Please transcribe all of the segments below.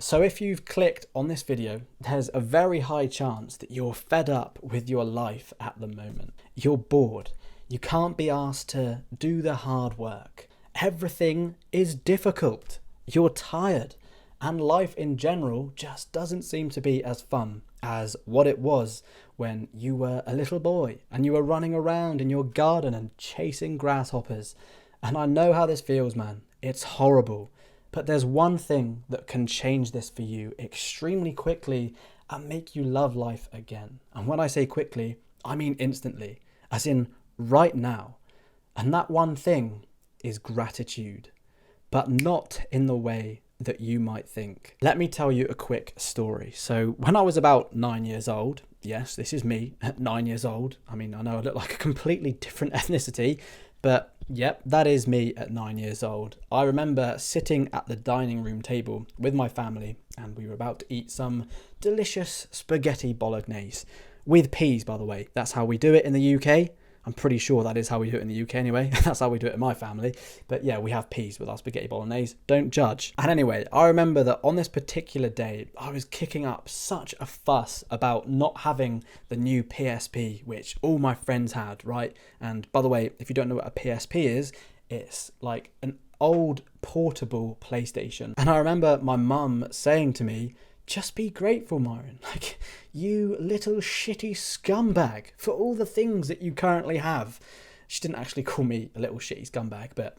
So if you've clicked on this video, there's a very high chance that you're fed up with your life at the moment. You're bored. You can't be asked to do the hard work. Everything is difficult. You're tired. And life in general just doesn't seem to be as fun as what it was when you were a little boy and you were running around in your garden and chasing grasshoppers. And I know how this feels, man. It's horrible. But there's one thing that can change this for you extremely quickly and make you love life again. And when I say quickly, I mean instantly, as in right now. And that one thing is gratitude, but not in the way that you might think. Let me tell you a quick story. So when I was about 9 years old, yes, this is me at 9 years old. I mean, I know I look like a completely different ethnicity, but yep, that is me at 9 years old. I remember sitting at the dining room table with my family and we were about to eat some delicious spaghetti bolognese with peas, by the way. That's how we do it in the UK. I'm pretty sure that is how we do it in the UK anyway. That's how we do it in my family. But yeah, we have peas with our spaghetti bolognese. Don't judge. And anyway, I remember that on this particular day, I was kicking up such a fuss about not having the new PSP, which all my friends had, right? And by the way, if you don't know what a PSP is, it's like an old portable PlayStation. And I remember my mum saying to me, just be grateful, Myron. Like, you little shitty scumbag for all the things that you currently have. She didn't actually call me a little shitty scumbag, but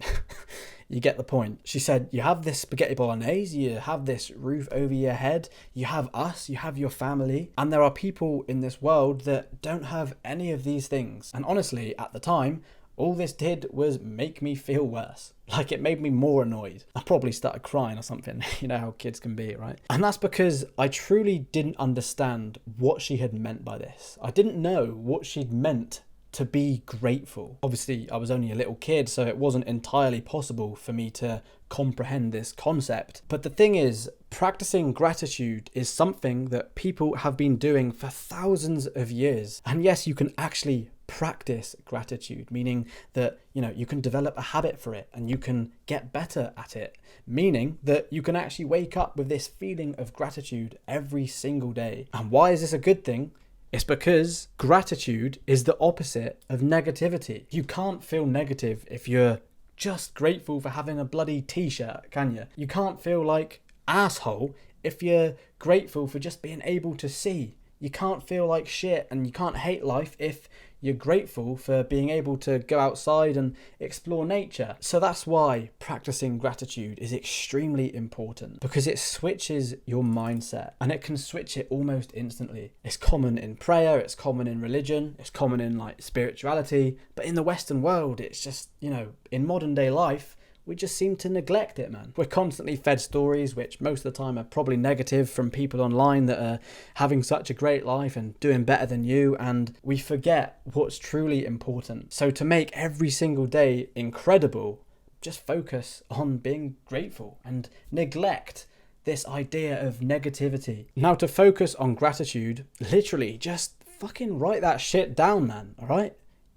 you get the point. She said, you have this spaghetti bolognese, you have this roof over your head, you have us, you have your family, and there are people in this world that don't have any of these things. And honestly, at the time, all this did was make me feel worse. Like, it made me more annoyed. I probably started crying or something. You know how kids can be, right? And that's because I truly didn't understand what she had meant by this. I didn't know what she'd meant to be grateful. Obviously, I was only a little kid, so it wasn't entirely possible for me to comprehend this concept. But the thing is, practicing gratitude is something that people have been doing for thousands of years. And yes, you can actually practice gratitude, meaning that, you know, you can develop a habit for it and you can get better at it, meaning that you can actually wake up with this feeling of gratitude every single day. And why is this a good thing? It's because gratitude is the opposite of negativity. You can't feel negative if you're just grateful for having a bloody t-shirt, can you? You can't feel like asshole if you're grateful for just being able to see. You can't feel like shit and you can't hate life if you're grateful for being able to go outside and explore nature. So that's why practicing gratitude is extremely important, because it switches your mindset and it can switch it almost instantly. It's common in prayer, it's common in religion, it's common in like spirituality, but in the Western world, it's just, you know, in modern day life, we just seem to neglect it, man. We're constantly fed stories, which most of the time are probably negative, from people online that are having such a great life and doing better than you, and we forget what's truly important. So to make every single day incredible, just focus on being grateful and neglect this idea of negativity. Now, to focus on gratitude, literally just fucking write that shit down, man, all right?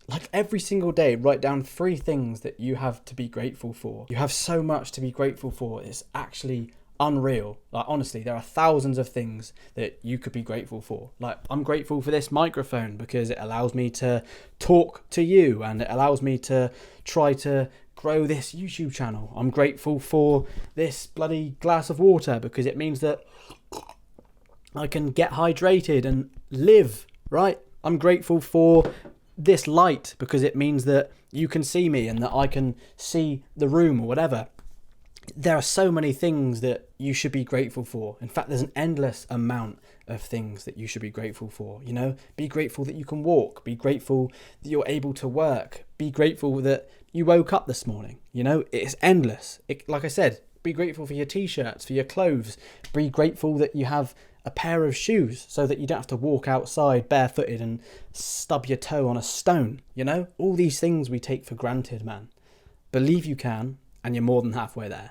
Like, every single day, write down 3 things that you have to be grateful for. You have so much to be grateful for. It's actually unreal. Like, honestly, there are thousands of things that you could be grateful for. Like, I'm grateful for this microphone because it allows me to talk to you and it allows me to try to grow this YouTube channel. I'm grateful for this bloody glass of water because it means that I can get hydrated and live, right? I'm grateful for this light because it means that you can see me and that I can see the room or whatever. There are so many things that you should be grateful for. In fact, there's an endless amount of things that you should be grateful for. You know, be grateful that you can walk, be grateful that you're able to work, be grateful that you woke up this morning. You know, it's endless. Like I said, be grateful for your t-shirts, for your clothes, be grateful that you have a pair of shoes so that you don't have to walk outside barefooted and stub your toe on a stone. You know, all these things we take for granted, man. Believe you can, and you're more than halfway there.